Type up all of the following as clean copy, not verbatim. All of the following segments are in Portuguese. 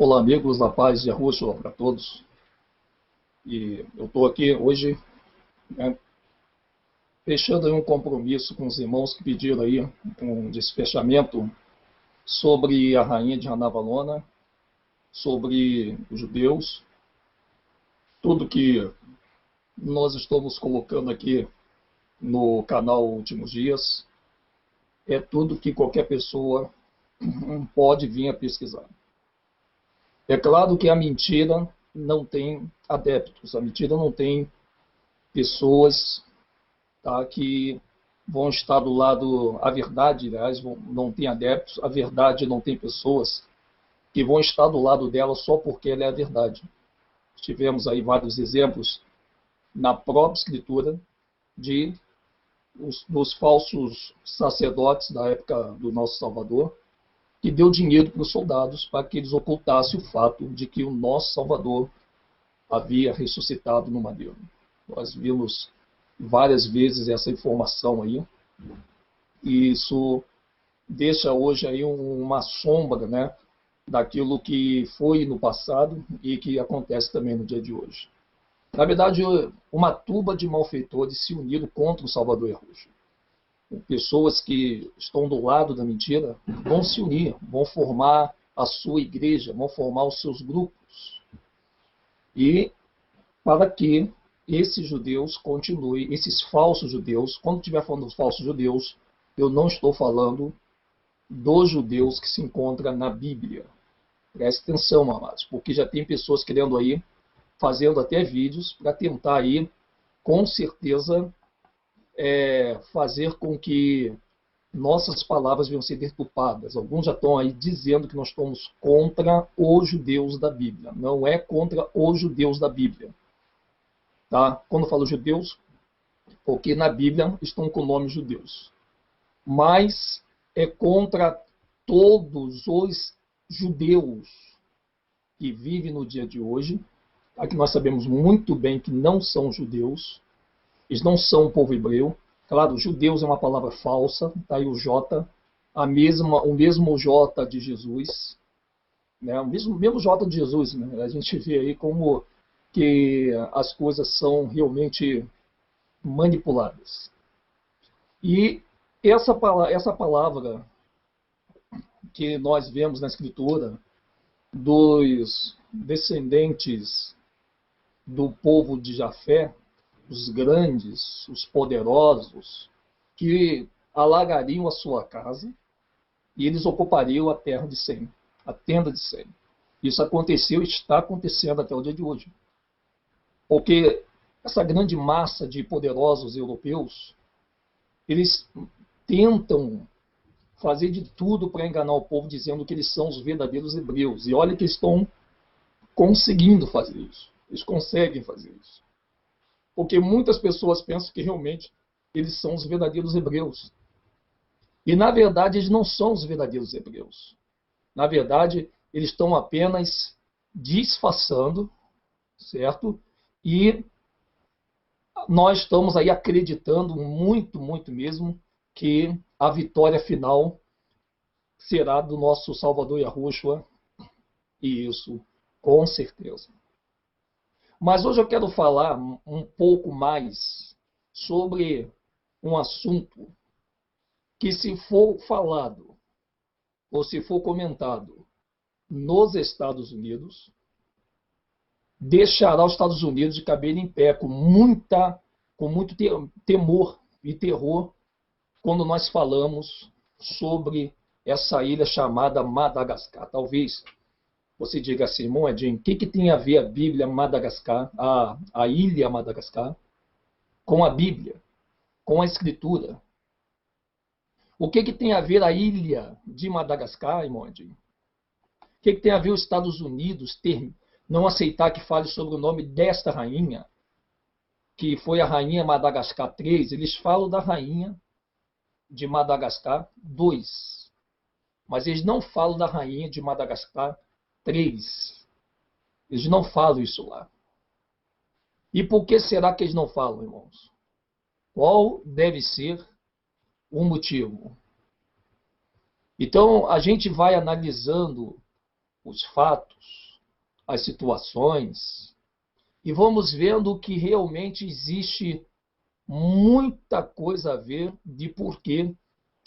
Olá, amigos da paz e a Rússia para todos. E eu estou aqui hoje, né, fechando aí um compromisso com os irmãos que pediram aí um despechamento sobre a rainha de Ranavalona, sobre os judeus, tudo que nós estamos colocando aqui no canal Últimos Dias, é tudo que qualquer pessoa pode vir a pesquisar. É claro que a mentira não tem adeptos, a mentira não tem pessoas, tá, que vão estar do lado, a verdade, aliás, não tem adeptos, a verdade não tem pessoas que vão estar do lado dela só porque ela é a verdade. Tivemos aí vários exemplos na própria escritura dos falsos sacerdotes da época do nosso Salvador, que deu dinheiro para os soldados para que eles ocultassem o fato de que o nosso Salvador havia ressuscitado no madeiro. Nós vimos várias vezes essa informação aí, e isso deixa hoje aí uma sombra, né, daquilo que foi no passado e que acontece também no dia de hoje. Na verdade, uma turba de malfeitores se uniram contra o Salvador Yahushua. Pessoas que estão do lado da mentira vão se unir, vão formar a sua igreja, vão formar os seus grupos. E para que esses judeus continuem, esses falsos judeus, quando estiver falando dos falsos judeus, eu não estou falando dos judeus que se encontram na Bíblia. Preste atenção, amados, porque já tem pessoas querendo aí, fazendo até vídeos para tentar aí, com certeza, fazer com que nossas palavras venham ser deturpadas. Alguns já estão aí dizendo que nós estamos contra os judeus da Bíblia. Não é contra os judeus da Bíblia. Tá? Quando eu falo judeus, porque na Bíblia estão com o nome judeus. Mas é contra todos os judeus que vivem no dia de hoje, tá? Que nós sabemos muito bem que não são judeus, eles não são o povo hebreu. Claro, judeus é uma palavra falsa, tá aí o J, o mesmo J de Jesus, né? O mesmo J de Jesus, né? A gente vê aí como que as coisas são realmente manipuladas. E essa palavra que nós vemos na Escritura dos descendentes do povo de Jafé, os grandes, os poderosos, que alagariam a sua casa e eles ocupariam a terra de Sem, a tenda de Sem. Isso aconteceu e está acontecendo até o dia de hoje. Porque essa grande massa de poderosos europeus, eles tentam fazer de tudo para enganar o povo, dizendo que eles são os verdadeiros hebreus. E olha que estão conseguindo fazer isso. Eles conseguem fazer isso. Porque muitas pessoas pensam que realmente eles são os verdadeiros hebreus. E, na verdade, eles não são os verdadeiros hebreus. Na verdade, eles estão apenas disfarçando, certo? E nós estamos aí acreditando muito, muito mesmo que a vitória final será do nosso Salvador Yahushua. E isso, com certeza. Mas hoje eu quero falar um pouco mais sobre um assunto que, se for falado ou se for comentado nos Estados Unidos, deixará os Estados Unidos de cabelo em pé com muito temor e terror quando nós falamos sobre essa ilha chamada Madagascar. Talvez você diga assim, Moedinho, o que tem a ver a Bíblia Madagascar, a ilha Madagascar, com a Bíblia, com a Escritura? O que tem a ver a ilha de Madagascar, Moedinho? O que tem a ver os Estados Unidos não aceitar que fale sobre o nome desta rainha, que foi a rainha Madagascar 3? Eles falam da rainha de Madagascar 2, mas eles não falam da rainha de Madagascar 3. Eles não falam isso lá. E por que será que eles não falam, irmãos? Qual deve ser o motivo? Então, a gente vai analisando os fatos, as situações, e vamos vendo que realmente existe muita coisa a ver de por que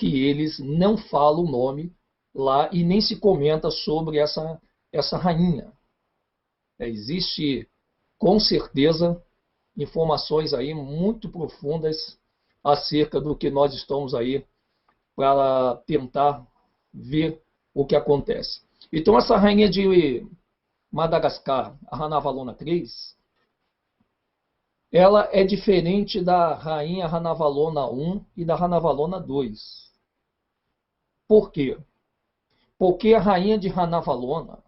eles não falam o nome lá e nem se comenta sobre essa rainha. Existe, com certeza, informações aí muito profundas acerca do que nós estamos aí para tentar ver o que acontece. Então, essa rainha de Madagascar, a Ranavalona 3, ela é diferente da rainha Ranavalona 1 e da Ranavalona 2. Por quê? Porque a rainha de Ranavalona,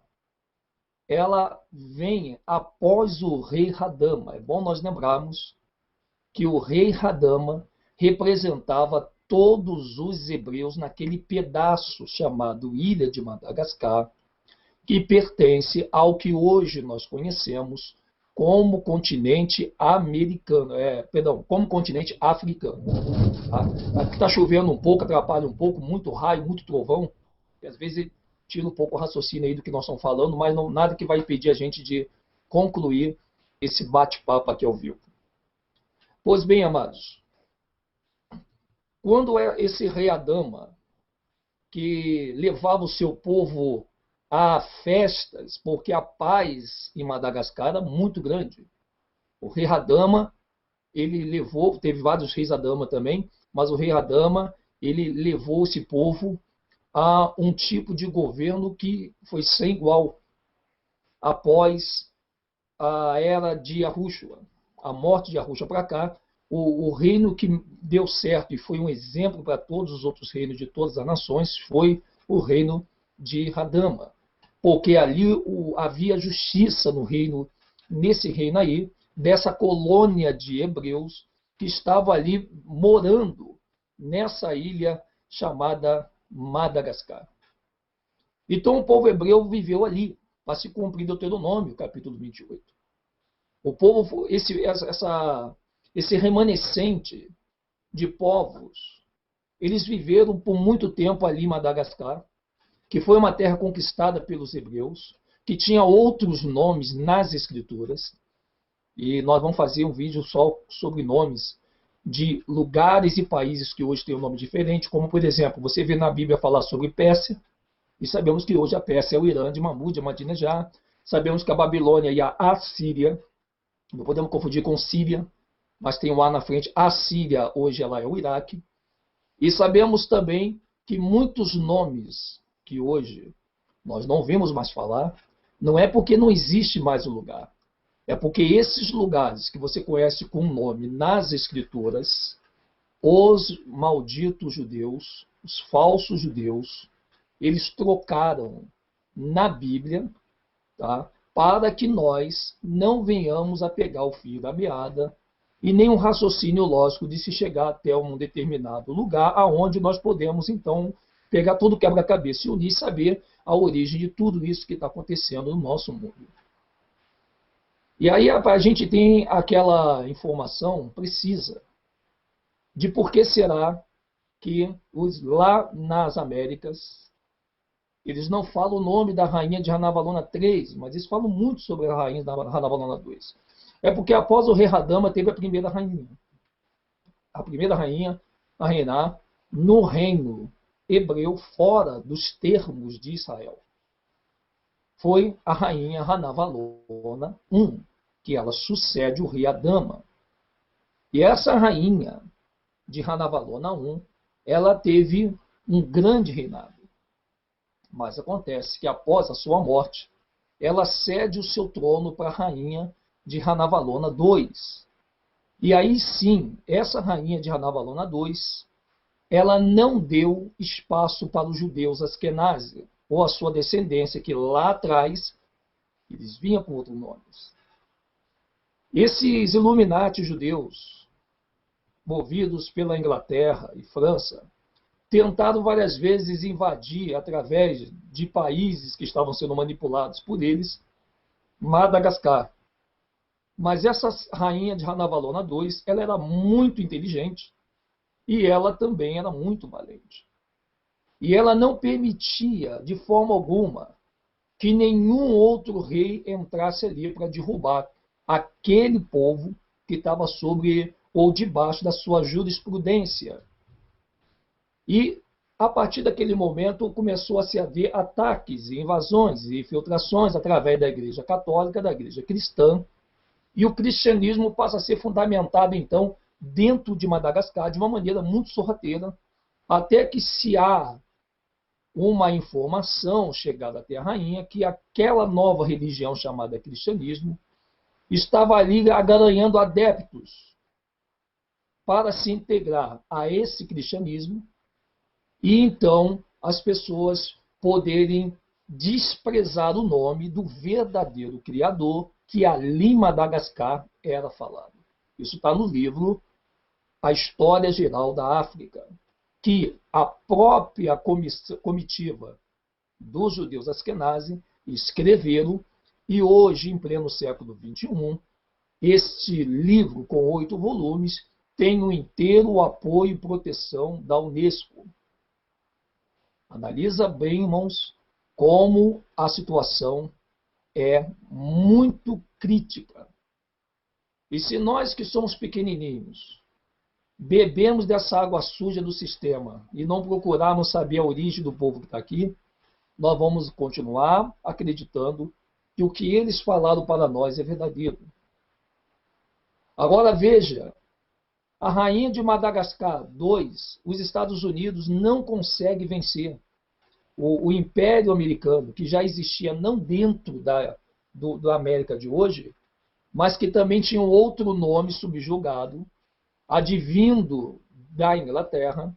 ela vem após o rei Radama. É bom nós lembrarmos que o rei Radama representava todos os hebreus naquele pedaço chamado Ilha de Madagascar, que pertence ao que hoje nós conhecemos como continente americano, como continente africano. Aqui está chovendo um pouco, atrapalha um pouco, muito raio, muito trovão, e às vezes tira um pouco o raciocínio aí do que nós estamos falando, mas não, nada que vai impedir a gente de concluir esse bate-papo aqui ao vivo. Pois bem, amados, quando é esse rei Adama que levava o seu povo a festas, porque a paz em Madagascar era muito grande. O rei Adama, ele levou, teve vários reis Adama também, mas o rei Adama, ele levou esse povo a um tipo de governo que foi sem igual após a era de Yahushua, a morte de Yahushua para cá. O reino que deu certo e foi um exemplo para todos os outros reinos de todas as nações foi o reino de Radama, porque ali havia justiça no reino, nesse reino aí, dessa colônia de hebreus que estava ali morando nessa ilha chamada Madagascar. Então o povo hebreu viveu ali, para se cumprir Deuteronômio, capítulo 28. O povo, esse remanescente de povos, eles viveram por muito tempo ali em Madagascar, que foi uma terra conquistada pelos hebreus, que tinha outros nomes nas escrituras, e nós vamos fazer um vídeo só sobre nomes de lugares e países que hoje têm um nome diferente, como, por exemplo, você vê na Bíblia falar sobre Pérsia, e sabemos que hoje a Pérsia é o Irã de Mahmud, Ahmadinejad, sabemos que a Babilônia e a Assíria, não podemos confundir com Síria, mas tem um A na frente, a Síria hoje ela é o Iraque, e sabemos também que muitos nomes que hoje nós não vemos mais falar, não é porque não existe mais o lugar, é porque esses lugares que você conhece com o nome nas escrituras, os malditos judeus, os falsos judeus, eles trocaram na Bíblia, tá, para que nós não venhamos a pegar o fio da meada e nem um raciocínio lógico de se chegar até um determinado lugar aonde nós podemos, então, pegar todo o quebra-cabeça e unir e saber a origem de tudo isso que está acontecendo no nosso mundo. E aí a gente tem aquela informação precisa de por que será que lá nas Américas eles não falam o nome da rainha de Ranavalona 3, mas eles falam muito sobre a rainha da Ranavalona 2. É porque após o rei Radama teve a primeira rainha. A primeira rainha a reinar no reino hebreu fora dos termos de Israel. Foi a rainha Ranavalona I, que ela sucede o rei Adama. E essa rainha de Ranavalona I, ela teve um grande reinado. Mas acontece que após a sua morte, ela cede o seu trono para a rainha de Ranavalona II. E aí sim, essa rainha de Ranavalona II, ela não deu espaço para os judeus askenazi, ou a sua descendência, que lá atrás eles vinham com outros nomes. Esses Illuminati judeus, movidos pela Inglaterra e França, tentaram várias vezes invadir, através de países que estavam sendo manipulados por eles, Madagascar. Mas essa rainha de Ranavalona II, ela era muito inteligente e ela também era muito valente. E ela não permitia, de forma alguma, que nenhum outro rei entrasse ali para derrubar aquele povo que estava sobre ou debaixo da sua jurisprudência. E, a partir daquele momento, começou a se haver ataques, invasões e infiltrações através da Igreja Católica, da Igreja Cristã, e o cristianismo passa a ser fundamentado, então, dentro de Madagascar, de uma maneira muito sorrateira, até que se há uma informação chegada até a rainha que aquela nova religião chamada cristianismo estava ali garanhando adeptos para se integrar a esse cristianismo e então as pessoas poderem desprezar o nome do verdadeiro Criador que ali em Madagascar era falado. Isso está no livro A História Geral da África, que a própria comitiva dos judeus Askenazi escreveram, e hoje, em pleno século XXI, este livro, com 8 volumes, tem o inteiro apoio e proteção da Unesco. Analisa bem, irmãos, como a situação é muito crítica. E se nós que somos pequenininhos bebemos dessa água suja do sistema e não procurarmos saber a origem do povo que está aqui, nós vamos continuar acreditando que o que eles falaram para nós é verdadeiro. Agora veja, a rainha de Madagascar II, os Estados Unidos não conseguem vencer. O Império Americano, que já existia não dentro da América de hoje, mas que também tinha um outro nome subjugado, advindo da Inglaterra,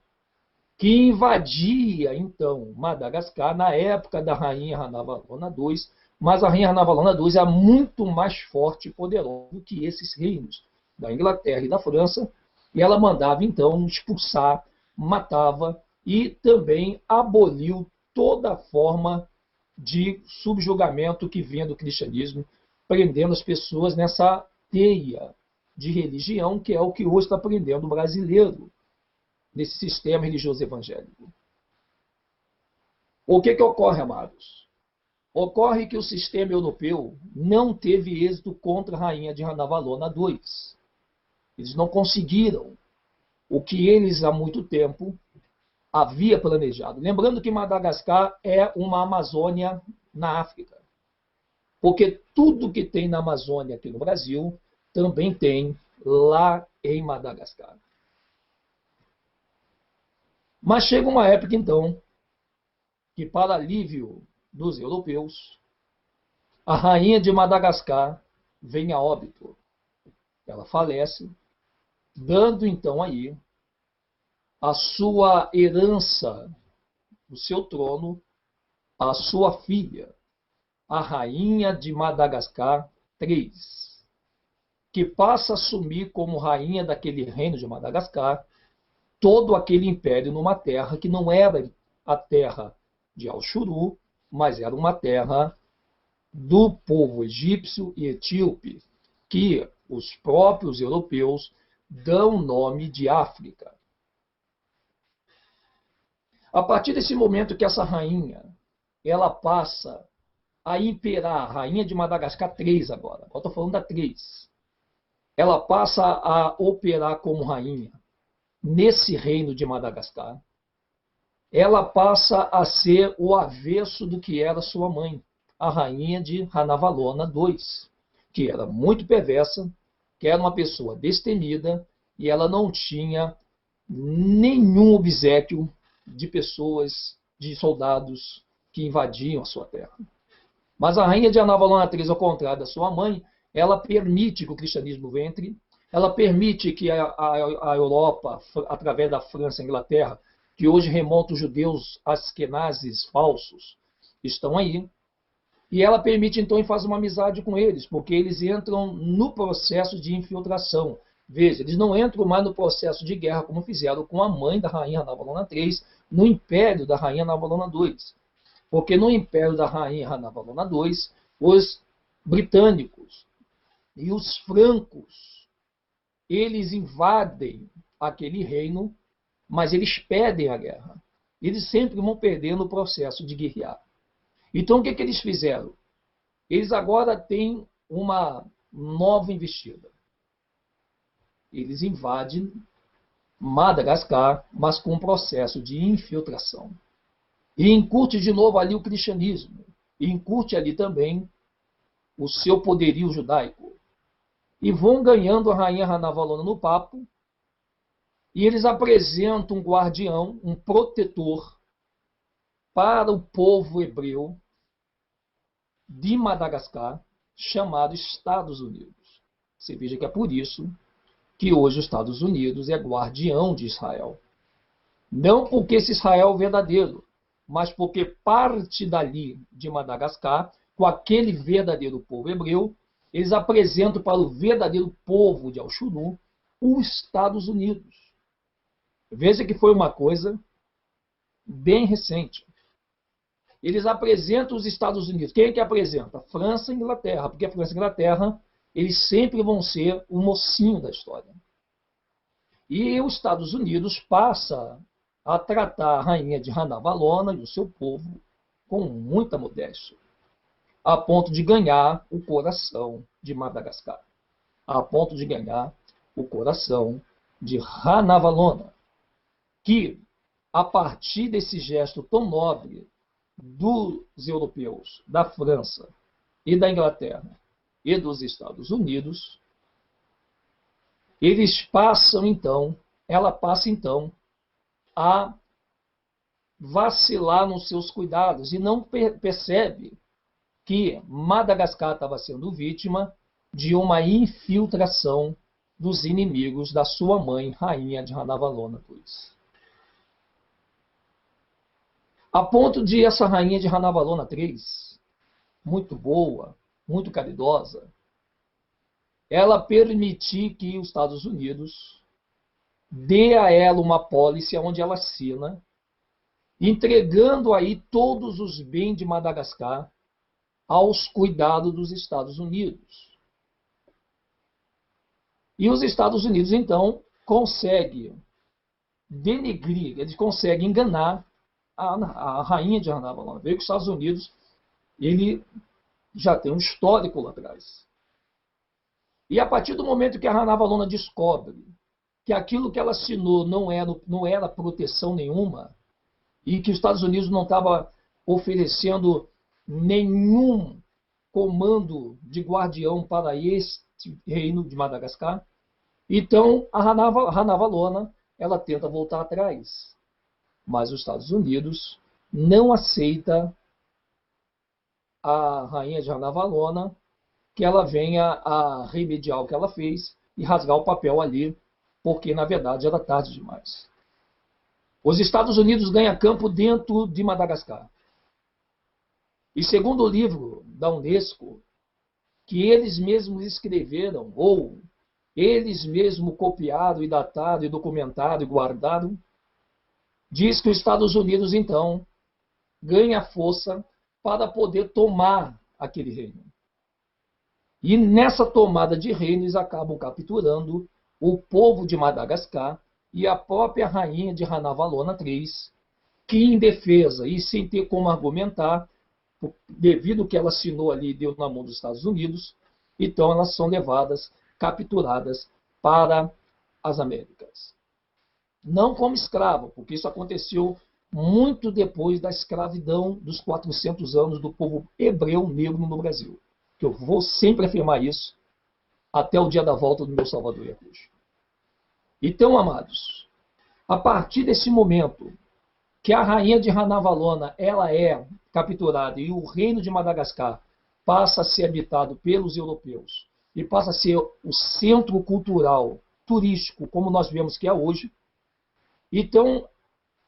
que invadia, então, Madagascar na época da rainha Ranavalona II, mas a rainha Ranavalona II é muito mais forte e poderosa do que esses reinos da Inglaterra e da França, e ela mandava, então, expulsar, matava e também aboliu toda forma de subjugamento que vinha do cristianismo, prendendo as pessoas nessa teia de religião, que é o que hoje está prendendo o brasileiro, nesse sistema religioso evangélico. O que ocorre, amados? Ocorre que o sistema europeu não teve êxito contra a rainha de Ranavalona II. Eles não conseguiram o que eles há muito tempo havia planejado. Lembrando que Madagascar é uma Amazônia na África. Porque tudo que tem na Amazônia aqui no Brasil também tem lá em Madagascar. Mas chega uma época, então, que para alívio dos europeus, a rainha de Madagascar vem a óbito. Ela falece, dando então aí a sua herança, o seu trono, à sua filha, a rainha de Madagascar III, que passa a assumir como rainha daquele reino de Madagascar todo aquele império numa terra que não era a terra de Alxuru, mas era uma terra do povo egípcio e etíope, que os próprios europeus dão o nome de África. A partir desse momento que essa rainha, ela passa a imperar, a rainha de Madagascar III agora estou falando da III, ela passa a operar como rainha nesse reino de Madagascar, ela passa a ser o avesso do que era sua mãe, a rainha de Ranavalona II, que era muito perversa, que era uma pessoa destemida, e ela não tinha nenhum obséquio de pessoas, de soldados que invadiam a sua terra. Mas a rainha de Ranavalona III, ao contrário da sua mãe, ela permite que o cristianismo entre, ela permite que a Europa, através da França e Inglaterra, que hoje remonta os judeus askenazes falsos, estão aí. E ela permite, então, e faz uma amizade com eles, porque eles entram no processo de infiltração. Veja, eles não entram mais no processo de guerra, como fizeram com a mãe da rainha Ranavalona III, no império da rainha Ranavalona II. Porque no império da rainha Ranavalona II, os britânicos e os francos, eles invadem aquele reino, mas eles perdem a guerra. Eles sempre vão perder no processo de guerrear. Então, o que que eles fizeram? Eles agora têm uma nova investida. Eles invadem Madagascar, mas com um processo de infiltração. E incute de novo ali o cristianismo. E incute ali também o seu poderio judaico. E vão ganhando a rainha Ranavalona no papo. E eles apresentam um guardião, um protetor para o povo hebreu de Madagascar, chamado Estados Unidos. Você veja que é por isso que hoje os Estados Unidos é guardião de Israel. Não porque esse Israel é verdadeiro, mas porque parte dali de Madagascar, com aquele verdadeiro povo hebreu, eles apresentam para o verdadeiro povo de Al-Shuru os Estados Unidos. Veja que foi uma coisa bem recente. Eles apresentam os Estados Unidos. Quem é que apresenta? França e Inglaterra, porque a França e a Inglaterra eles sempre vão ser o mocinho da história. E os Estados Unidos passa a tratar a rainha de Ranavalona e o seu povo com muita modéstia, a ponto de ganhar o coração de Madagascar, a ponto de ganhar o coração de Ranavalona, que, a partir desse gesto tão nobre dos europeus, da França e da Inglaterra e dos Estados Unidos, ela passa então a vacilar nos seus cuidados e não percebe que Madagascar estava sendo vítima de uma infiltração dos inimigos da sua mãe, rainha de Ranavalona II. A ponto de essa rainha de Ranavalona III, muito boa, muito caridosa, ela permitir que os Estados Unidos dê a ela uma apólice onde ela assina, entregando aí todos os bens de Madagascar aos cuidados dos Estados Unidos. E os Estados Unidos, então, conseguem denegrir, eles conseguem enganar a rainha de Ranavalona. Veio que os Estados Unidos ele já tem um histórico lá atrás. E a partir do momento que a Ranavalona descobre que aquilo que ela assinou não era proteção nenhuma, e que os Estados Unidos não estava oferecendo nenhum comando de guardião para este reino de Madagascar, então a Ranavalona ela tenta voltar atrás. Mas os Estados Unidos não aceita a rainha de Ranavalona que ela venha a remediar o que ela fez e rasgar o papel ali, porque na verdade era tarde demais. Os Estados Unidos ganham campo dentro de Madagascar. E segundo o livro da Unesco, que eles mesmos escreveram, ou eles mesmos copiaram e dataram e documentaram e guardaram, diz que os Estados Unidos, então, ganha força para poder tomar aquele reino. E nessa tomada de reino, eles acabam capturando o povo de Madagascar e a própria rainha de Ranavalona III, que em defesa e sem ter como argumentar, devido ao que ela assinou ali e deu na mão dos Estados Unidos, então elas são levadas, capturadas para as Américas. Não como escravo, porque isso aconteceu muito depois da escravidão dos 400 anos do povo hebreu negro no Brasil. Que eu vou sempre afirmar isso até o dia da volta do meu Salvador e a cruz. Então, amados, a partir desse momento que a rainha de Ranavalona ela é capturada e o reino de Madagascar passa a ser habitado pelos europeus e passa a ser o centro cultural, turístico, como nós vemos que é hoje, então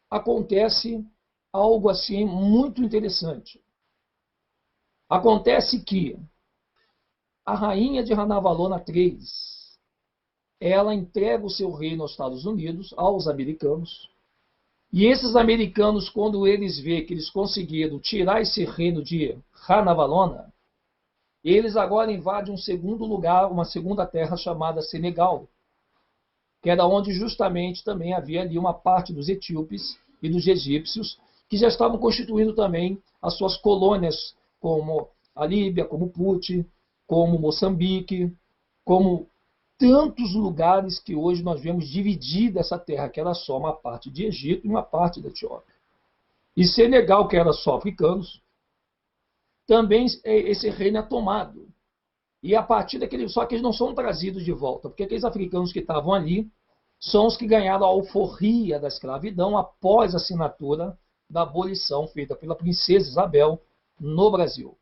acontece algo assim muito interessante. Acontece que a rainha de Ranavalona III, ela entrega o seu reino aos Estados Unidos, aos americanos, e esses americanos, quando eles veem que eles conseguiram tirar esse reino de Ranavalona, eles agora invadem um segundo lugar, uma segunda terra chamada Senegal, que era onde justamente também havia ali uma parte dos etíopes e dos egípcios que já estavam constituindo também as suas colônias, como a Líbia, como Puti, como Moçambique, como tantos lugares que hoje nós vemos dividida essa terra, que era só uma parte de Egito e uma parte da Etiópia. E Senegal, que era só africanos, também esse reino é tomado. E a partir daquele. Só que eles não são trazidos de volta, porque aqueles africanos que estavam ali são os que ganharam a alforria da escravidão após a assinatura da abolição feita pela princesa Isabel no Brasil.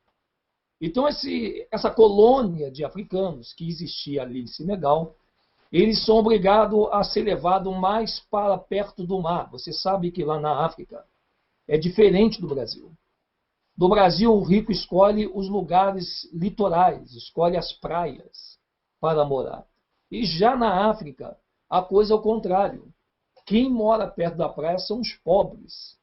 Então, essa colônia de africanos que existia ali em Senegal, eles são obrigados a ser levados mais para perto do mar. Você sabe que lá na África é diferente do Brasil. No Brasil, o rico escolhe os lugares litorais, escolhe as praias para morar. E já na África, a coisa é o contrário. Quem mora perto da praia são os pobres.